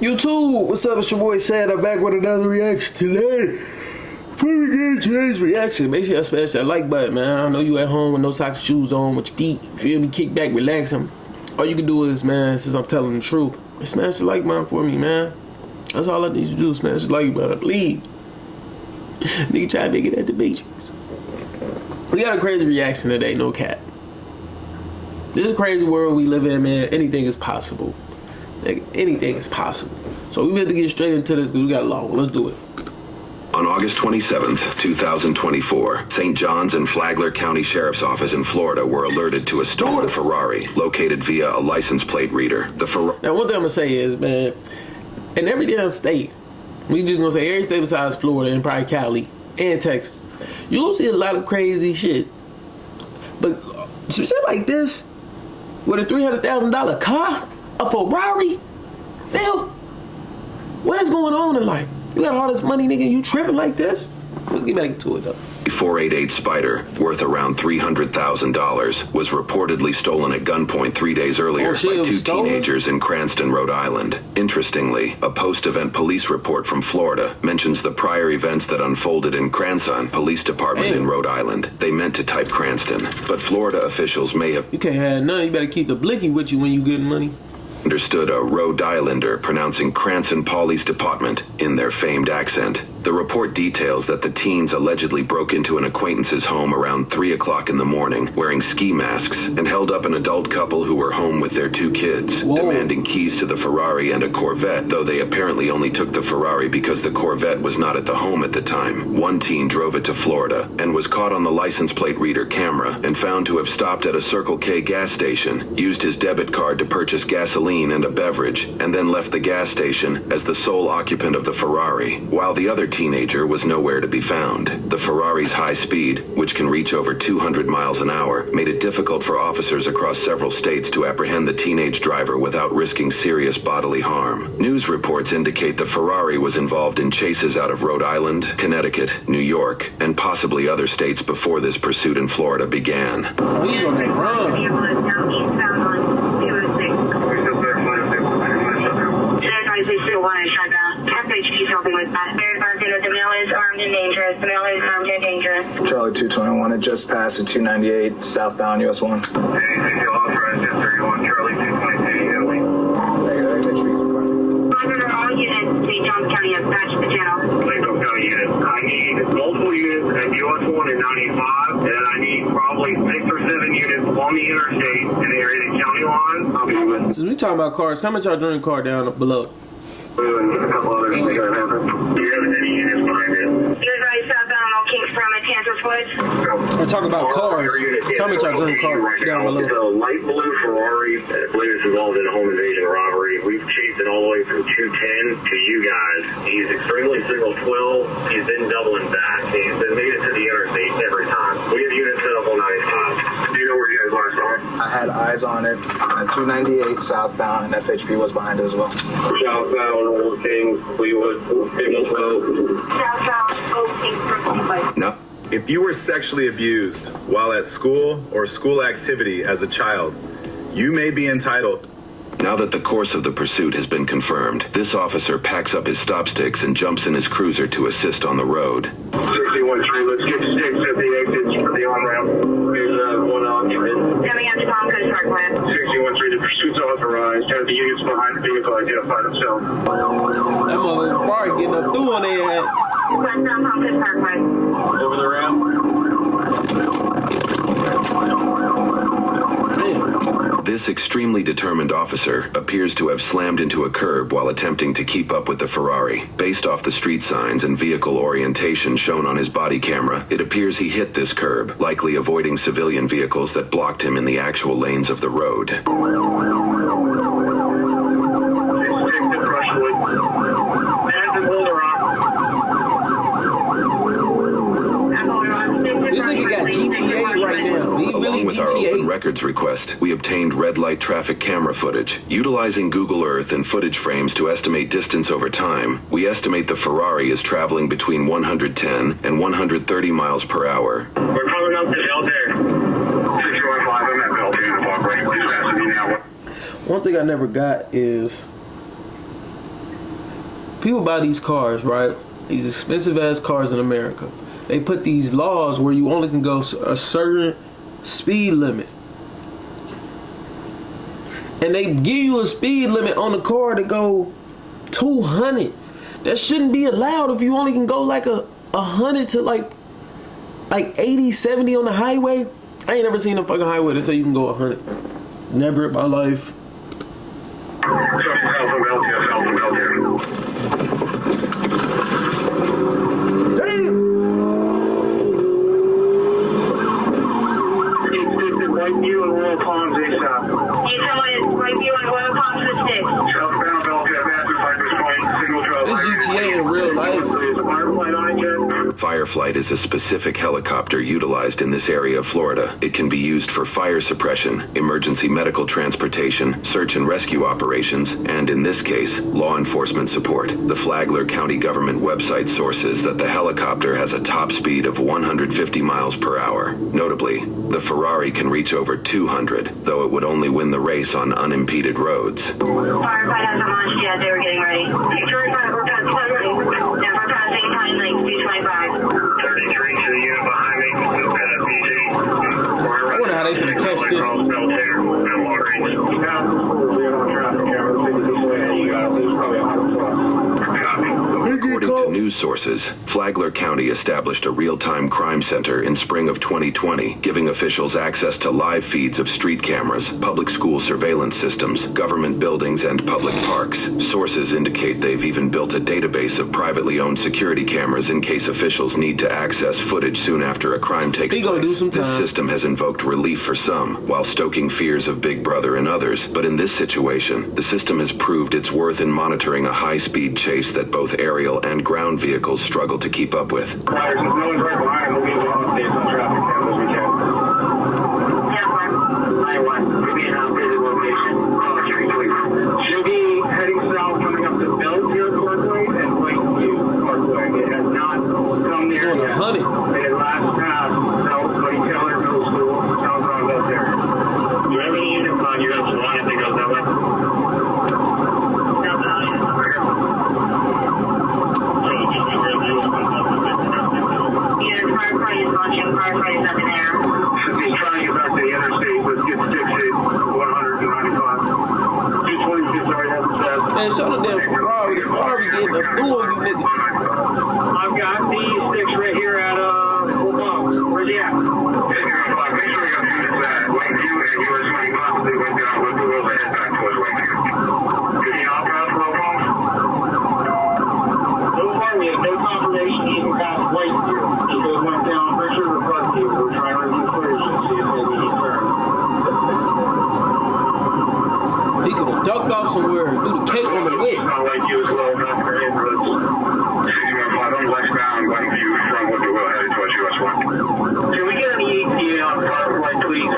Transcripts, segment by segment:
YouTube, what's up? It's your boy Sad. I'm back with another reaction today. Before we get into this reaction, make sure you smash that like button, man. I know you at home with no socks, shoes on, with your feet. Feel me? Kick back, relax them. All you can do is, man, since I'm telling the truth, smash the like button for me, man. That's all I need you to do. Smash the like button, please. Nigga try to make it at the Matrix. We got a crazy reaction today, no cap. This is a crazy world we live in, man. Anything is possible. Like, anything is possible. So we have to get straight into this because we got long. Let's do it. On August 27th, 2024, St. John's and Flagler County Sheriff's Office in Florida were alerted to a stolen Ferrari located via a license plate reader. Now, one thing I'm going to say is, man, in every damn state, we just going to say every state besides Florida and probably Cali and Texas, you don't see a lot of crazy shit. But some shit like this, with a $300,000 car, a Ferrari, damn, what is going on in life? You got all this money, nigga, you tripping like this? Let's get back to it, though. 488 Spider, worth around $300,000, was reportedly stolen at gunpoint 3 days earlier by two teenagers in Cranston, Rhode Island. Interestingly, a post-event police report from Florida mentions the prior events that unfolded in Cranston Police Department in Rhode Island. They meant to type Cranston, but Florida officials may have... You can't have none. You better keep the blicky with you when you getting money. Understood a Rhode Islander pronouncing Cranston Police Department in their famed accent. The report details that the teens allegedly broke into an acquaintance's home around 3 o'clock in the morning, wearing ski masks, and held up an adult couple who were home with their two kids, demanding keys to the Ferrari and a Corvette, though they apparently only took the Ferrari because the Corvette was not at the home at the time. One teen drove it to Florida and was caught on the license plate reader camera and found to have stopped at a Circle K gas station, used his debit card to purchase gasoline and a beverage, and then left the gas station as the sole occupant of the Ferrari, while the other teenager was nowhere to be found. The Ferrari's high speed, which can reach over 200 miles an hour, made it difficult for officers across several states to apprehend the teenage driver without risking serious bodily harm. News reports indicate the Ferrari was involved in chases out of Rhode Island, Connecticut, New York, and possibly other states before this pursuit in Florida began. He's on that run. FHP helping with that. The male is armed and dangerous. The male is armed and dangerous. Charlie 221 had just passed at 298 southbound US 1. Hey, authorized 1031 Charlie 222. FHP's in front of me. All units, St. Johns County has patched the channel. St. Johns County units. I need multiple units at US 1 and 95, and I need probably 6 or 7 units on the interstate in the area of the county line. I'll be with. Since we talking about cars, how much y'all doing car down below? And a couple others we got happen. Do you have any units behind it? You're right southbound on Kingstrom at Kansas Woods. We're talking about cars. How much y'all doing cars down below? It's a light blue Ferrari. I believe it's involved in a home invasion robbery. We've chased it all the way from 210 to you guys. He's extremely single 12. He's been doubling back. He's been made it to the interstate every time. We have units set up on 95. Do you know where you guys last saw it? I had eyes on it at 298 southbound, and FHP was behind it as well. Southbound, Old King, Fleetwood, Signal 12. Southbound, Old Kingstrom. No. If you were sexually abused while at school or school activity as a child, you may be entitled. Now that the course of the pursuit has been confirmed, this officer packs up his stop sticks and jumps in his cruiser to assist on the road. 61 3, let's get sticks at the exits for the on-ramp. Here's one occupant. Coming out to Concourse Parkland. 61 3, the pursuit's authorized. Have the units behind the vehicle identify themselves. That motherfucker probably getting up through on their head. Westbound Concourse Parkway. Over the ramp. This extremely determined officer appears to have slammed into a curb while attempting to keep up with the Ferrari. Based off the street signs and vehicle orientation shown on his body camera, it appears he hit this curb, likely avoiding civilian vehicles that blocked him in the actual lanes of the road. Along with our open records request, we obtained red light traffic camera footage. Utilizing Google Earth and footage frames to estimate distance over time, we estimate the Ferrari is traveling between 110 and 130 miles per hour. We're coming up to Bel Air. 615, I'm at Bel Air. Please pass me now. One thing I never got is people buy these cars, right? These expensive ass cars in America. They put these laws where you only can go a certain speed limit. And they give you a speed limit on the car to go 200. That shouldn't be allowed if you only can go like a 100 to like 80, 70 on the highway. I ain't never seen a fucking highway that say you can go 100. Never in my life. Whiteview and Royal Palms ASAP. Need someone in Whiteview and Royal Palms for 6. Southbound Belgium, Master Cypress Point, signal trail. This GTA in real life. Fireflight on it, Fireflight is a specific helicopter utilized in this area of Florida. It can be used for fire suppression, emergency medical transportation, search and rescue operations, and in this case, law enforcement support. The Flagler County government website sources that the helicopter has a top speed of 150 miles per hour. Notably, the Ferrari can reach over 200, though it would only win the race on unimpeded roads. Firefight hasn't launched yet. They were getting ready. Victory 5, we're passing ready. And we're passing Pine Lake, 225. 33 to the unit behind me. I wonder how they can catch this. According to news sources, Flagler County established a real-time crime center in spring of 2020, giving officials access to live feeds of street cameras, public school surveillance systems, government buildings, and public parks. Sources indicate they've even built a database of privately owned security cameras in case officials need to access footage soon after a crime takes place. This system has invoked relief for some, while stoking fears of Big Brother in others. But in this situation, the system has proved its worth in monitoring a high-speed chase that both aerial and ground vehicles struggle to keep up with. Since no one's right behind, we'll be able to update on traffic cam as we can. Yeah, 9-1, give me an updated location. Please. Should be heading south coming up to Belgium Parkway and Whiteview Parkway. It has not come there yet. It had last passed South Buddy Taylor Middle School, southbound Belgium. Do you have any units on you guys want if it goes that way? Firefight is launching. Firefight is up in air. Should be trying to get back to the interstate. Let's get 6 195. 226 already has the test. Man, show the damn Ferrari. The Ferrari getting up doing you niggas. I've got these 6 right here at Full Palms. Where's he at? Make sure you got units at Whiteview and US 20 possibly went down with the wheels and head back towards Whiteview. Is he not past Full Palms? So far, we have no confirmation he even passed Whiteview. He goes went down Richard or Parkview. We're trying to review footage and see if maybe he turned. He could have ducked off somewhere and threw the cape on the whip. Not Whiteview as well, not for him, but 61 on westbound Whiteview from Whiteville headed towards US 1. Can we get an ETA on Fireflight, please?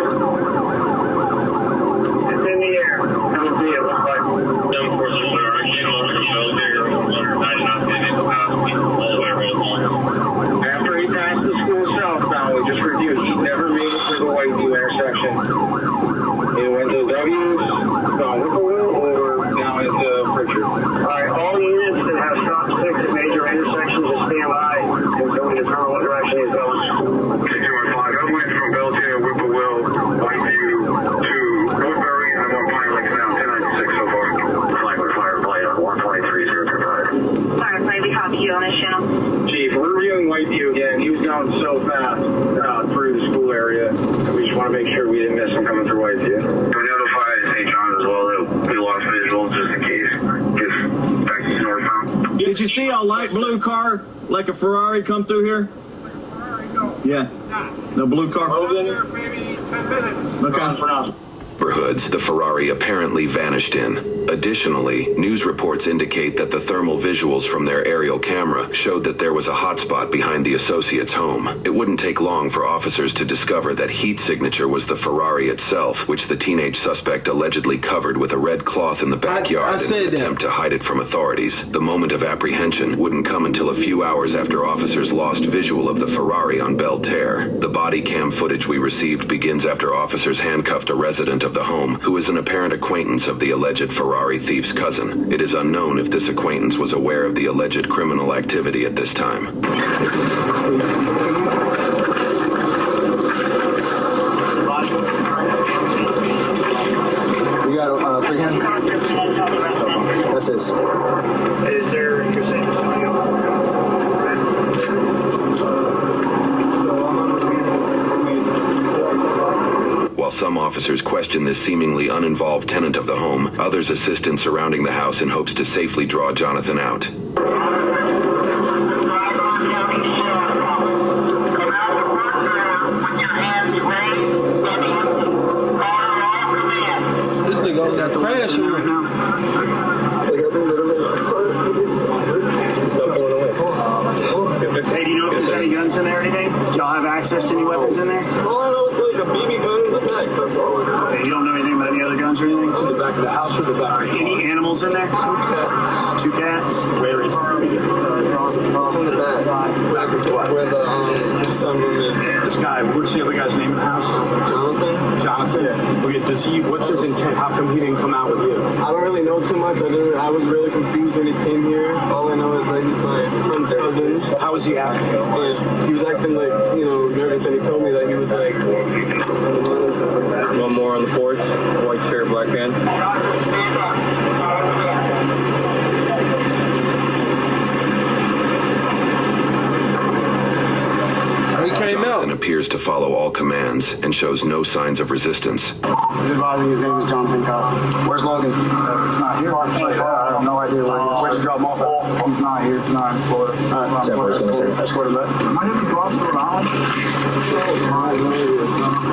It's in the air. That would be it, looks like. 740, I can't look at the elevator or 199 minutes past me, all the way around home. After he passed the school southbound, we just reviewed, he never made it to the Whiteview intersection. He went to W's, gone Whippoorwill, or down into Pritchard. Alright, all units that have stop sticks at major intersections will stand by until we determine what direction he's going. 615, I'm waiting from Belgium, Whippoorwill, Whiteview to Woodbury, and I'm on Pine Lake now, 1096 so far. Flagler Fireflight on 123.035. Firefight, we copy you on this channel. Chief, we're reviewing Whiteview again. He was going so fast through the school area. We just want to make sure we didn't miss him coming through Whiteview. We notified St. John's as well that we lost visual just in case. Just back to northbound. Did you see a light blue car like a Ferrari come through here? Yeah. No blue car? Okay. Neighborhoods the Ferrari apparently vanished in. Additionally, news reports indicate that the thermal visuals from their aerial camera showed that there was a hotspot behind the associate's home. It wouldn't take long for officers to discover that heat signature was the Ferrari itself, which the teenage suspect allegedly covered with a red cloth in the backyard in an attempt to hide it from authorities. The moment of apprehension wouldn't come until a few hours after officers lost visual of the Ferrari on Belle Terre. The body cam footage we received begins after officers handcuffed a resident of the home who is an apparent acquaintance of the alleged Ferrari Ferrari thief's cousin. It is unknown if this acquaintance was aware of the alleged criminal activity at this time. You got a free hand? That's his. Is there, you're saying there's something else in the house? While some officers question this seemingly uninvolved tenant of the home, others assist in surrounding the house in hopes to safely draw Jonathan out. This nigga on that crash right now. Hey, do you know if there's any guns in there or anything? Do y'all have access to any weapons in there? All I know is like a BB gun in the back. That's all I know. Okay, you don't know anything about any other guns or anything? To the back of the house or the back of the Any animals in there? Two cats. Where is the BB gun? It's in the back. Where the sunroom is. This guy, what's the other guy's name in the house? Jonathan? Jonathan? Yeah. Okay, what's his intent? How come he didn't come out with you? I don't really know too much. I was really confused when he came here. All I know is that he's my friend's cousin. How was he acting? And he was acting like, nervous, and he told me that he was like... One more on the porch, white shirt, black pants. Jonathan appears to follow all commands and shows no signs of resistance. He's advising his name is Jonathan Costa. Where's Logan? He's not here. I have no idea where he is. Where'd you drop him off at? He's not here. He's not in Florida. All right, escort him back. Am I have to go off to Rhode Island?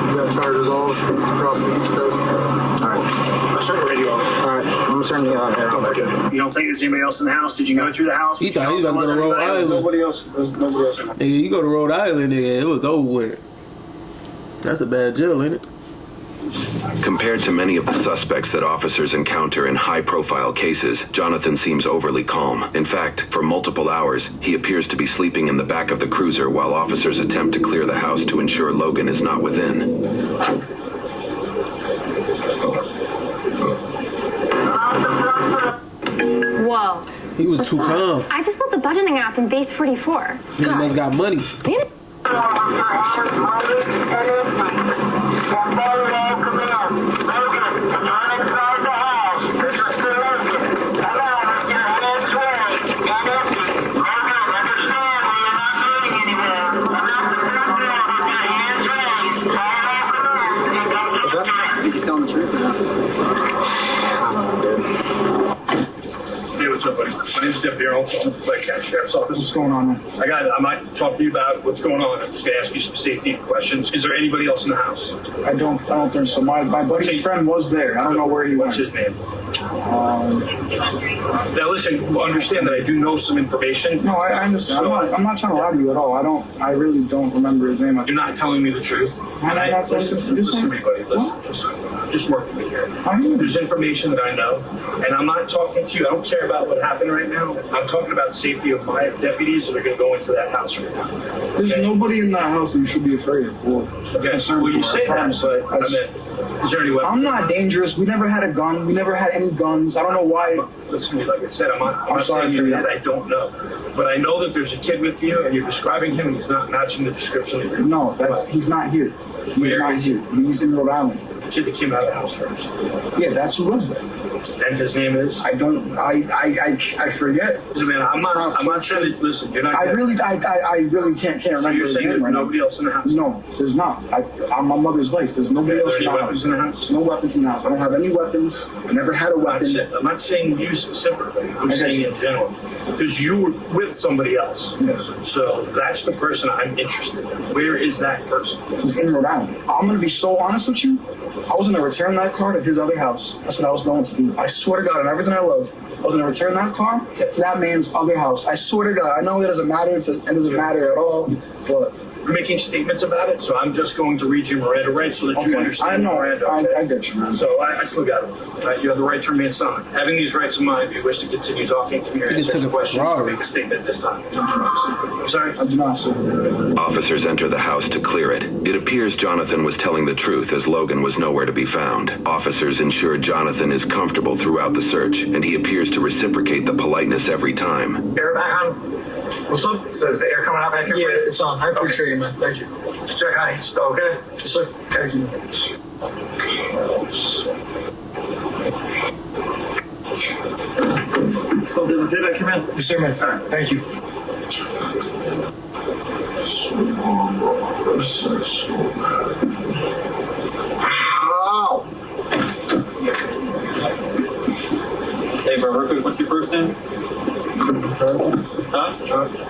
We got charges all across the East Coast. All right. Let's turn the radio off. All right. I'm going to turn the You don't think there's anybody else in the house? Did you go through the house? He thought he was going to go to Rhode Island. Nobody else. There's nobody else. Nigga, you go to Rhode Island, nigga, it was over with. That's a bad jail, ain't it? Compared to many of the suspects that officers encounter in high-profile cases, Jonathan seems overly calm. In fact, for multiple hours, he appears to be sleeping in the back of the cruiser while officers attempt to clear the house to ensure Logan is not within. Whoa. He was too calm. I just built a budgeting app in Base 44. He must got money. What's up? I think he's telling the truth. I don't know, dude. Hey, what's up, buddy? My name's Deputy Arnold. I'm with the County Sheriff's Office. What's going on, man? I might talk to you about what's going on. I'm just going to ask you some safety questions. Is there anybody else in the house? I don't think so. My buddy's friend was there. I don't know where he went. What's his name? Now listen, understand that I do know some information. No, I understand. So, I'm not trying to lie to you at all. I really don't remember his name. You're not telling me the truth. And I listen to me, buddy. Listen, just work with me here. There's information that I know, and I'm not talking to you. I don't care about what happened right now. I'm talking about the safety of my deputies that are going to go into that house right now. There's nobody in that house that you should be afraid of. Okay, well, you say that, but I mean, is there any weapons? I'm not dangerous. We never had a gun. We never had any guns. I don't know why. Listen to me, like I said, I'm not sorry saying for that. that. I don't know. But I know that there's a kid with you, and you're describing him, and he's not matching the description. No, he's not here. He's not here. He's in Rhode Island. The kid that came out of the house first. Yeah, that's who lives there. And his name is? I forget. Listen, man, I'm not saying, listen, you're not. I really can't remember. So you're his saying name there's right nobody else in the house? No, there's not. I'm my mother's life. There's nobody else in the weapons house. in the house? There's no weapons in the house. I don't have any weapons. I never had a weapon. I'm not saying you specifically. I'm saying in general. Because you were with somebody else. Yes. So that's the person I'm interested in. Where is that person? He's in Rhode Island. I'm going to be so honest with you. I was going to return that car to his other house. That's what I was going to do. I swear to God, on everything I love, I was going to return that car to that man's other house. I swear to God. I know it doesn't matter. It doesn't matter at all. But making statements about it, so I'm just going to read you Miranda rights so that you understand I know. Miranda. I get you, man. So I still got them. You have the right to remain silent. Having these rights in mind, you wish to continue talking to me or answer any questions or make a statement at this time. I'm sorry? I do not, sir. Officers enter the house to clear it. It appears Jonathan was telling the truth as Logan was nowhere to be found. Officers ensure Jonathan is comfortable throughout the search, and he appears to reciprocate the politeness every time. Air back on? What's up? So is the air coming out back here? Yeah, for you? it's on. I appreciate you, man. Thank you. Just check on it. Still okay? Yes, sir. Thank you. Still doing the back here, man? Yes, sir, man. All right. Thank you. Ow! Hey, bro, real quick, what's your first name? Huh?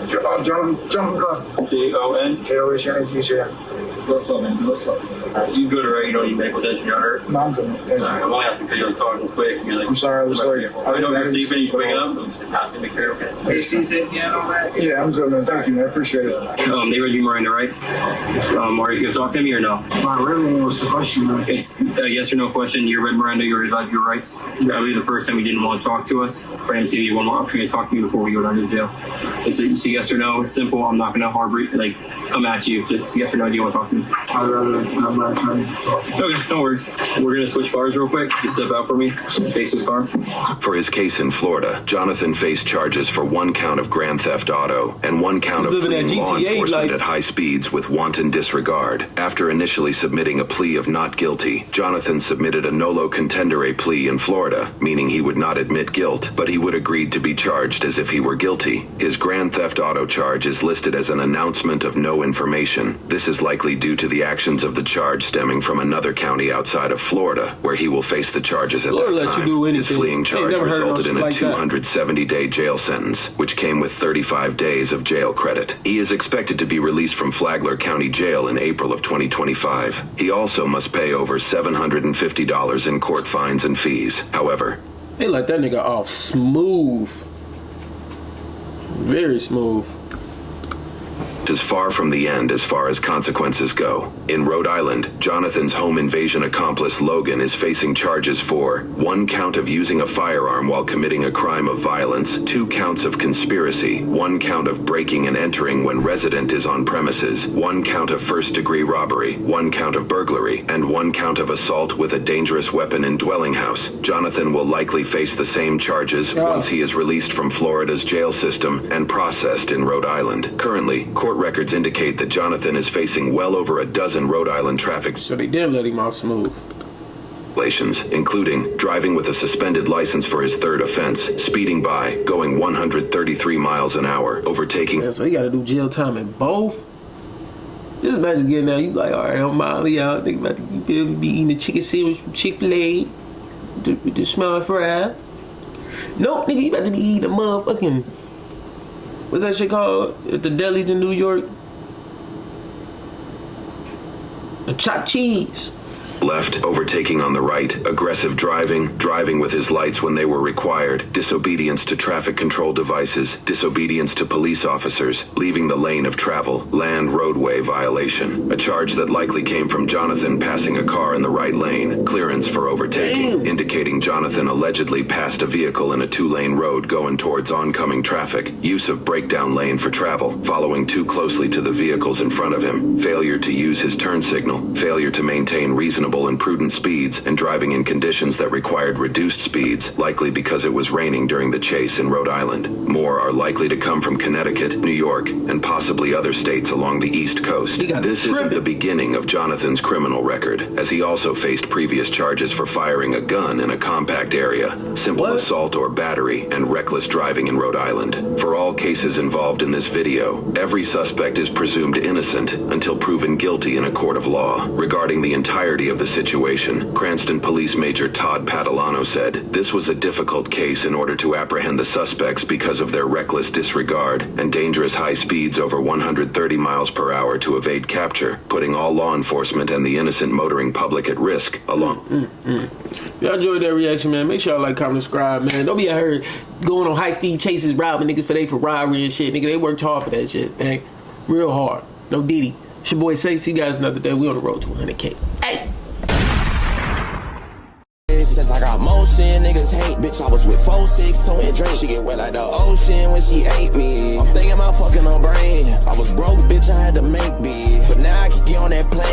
Jonathan Costa. Jon? K-O-H, nice to meet you. What's up, man? What's up? Alright, you good, right? You don't need medical attention, you're hurt? No, I'm good. Thank you. Alright, I'm only asking because you're like talking quick and you're like... I'm sorry, I was like... I know you're sleeping, you waking up, I'm just asking to make sure you're okay. You see safety and all that? Yeah, I'm good, man. Thank you, man. I appreciate it. They read you Miranda, right? Are you gonna talk to me or no? My really was the question, man. It's a yes or no question. You read Miranda, you read your rights. Probably the first time you didn't want to talk to us. For him to give you one more opportunity to talk to me before we go down to jail. It's a yes or no. It's simple. I'm not gonna harbor like come at you. Just yes or no. Do you want to talk to me? I'd rather have my attorney talk. Okay, no worries. We're gonna switch cars real quick. Just step out for me. Face his car. For his case in Florida, Jonathan faced charges for 1 count of grand theft auto and 1 count of Living at fleeing law GTA, enforcement like- at high speeds with wanton disregard. After initially submitting a plea of not guilty, Jonathan submitted a nolo contendere plea in Florida, meaning he would not admit guilt, but he would agree to be charged as if he were guilty. His grand theft auto charge is listed as an announcement of no information. This is likely due to the actions of the charge stemming from another county outside of Florida, where he will face the charges at Florida that lets you time. do His anything. fleeing Ain't charge never heard no resulted in shit a like that. 270-day jail sentence, which came with 35 days of jail credit. He is expected to be released from Flagler County Jail in April of 2025. He also must pay over $750 in court fines and fees. However, They let that nigga off smooth. Very smooth. is far from the end as far as consequences go. In Rhode Island, Jonathan's home invasion accomplice Logan is facing charges for 1 count of using a firearm while committing a crime of violence, 2 counts of conspiracy, 1 count of breaking and entering when resident is on premises, 1 count of first-degree robbery, 1 count of burglary, and 1 count of assault with a dangerous weapon in dwelling house. Jonathan will likely face the same charges once he is released from Florida's jail system and processed in Rhode Island. Currently, court records indicate that Jonathan is facing well over a dozen Rhode Island traffic So they did let him off smooth. violations, including driving with a suspended license for his 3rd offense, speeding by, going 133 miles an hour, overtaking. Yeah, so he got to do jail time in both. Just imagine getting out. You like, all right, I'm Molly out. Think about to be eating the chicken sandwich from Chick-fil-A with the small fry. Nope, nigga, you about to be eating a motherfucking, what's that shit called at the delis in New York? A chopped cheese. Left, overtaking on the right, aggressive driving, driving with his lights when they were required, disobedience to traffic control devices, disobedience to police officers, leaving the lane of travel, land roadway violation. A charge that likely came from Jonathan passing a car in the right lane, clearance for overtaking, indicating Jonathan allegedly passed a vehicle in a 2-lane road going towards oncoming traffic, use of breakdown lane for travel, following too closely to the vehicles in front of him, failure to use his turn signal, failure to maintain reasonable and prudent speeds, and driving in conditions that required reduced speeds, likely because it was raining during the chase in Rhode Island. More are likely to come from Connecticut, New York, and possibly other states along the East Coast. This isn't the beginning of Jonathan's criminal record, as he also faced previous charges for firing a gun in a compact area, simple assault or battery, and reckless driving in Rhode Island. For all cases involved in this video, every suspect is presumed innocent until proven guilty in a court of law. Regarding the entirety of the situation, Cranston Police Major Todd Padalano said, "This was a difficult case in order to apprehend the suspects because of their reckless disregard and dangerous high speeds over 130 miles per hour to evade capture, putting all law enforcement and the innocent motoring public at risk along." Y'all enjoyed that reaction, man. Make sure y'all like, comment, subscribe, man. Don't be out here going on high-speed chases, robbing niggas for they Ferrari and shit. Nigga, they worked hard for that shit, man. Real hard. No Diddy. It's your boy Say. See you guys another day. We on the road to 100K. Hey! Since I got motion, niggas hate, bitch. I was with 4-6, told me a drink. She get wet like the ocean when she ate me. I'm thinking about fucking her brain. I was broke, bitch. I had to make beat, but now I can get on that plane.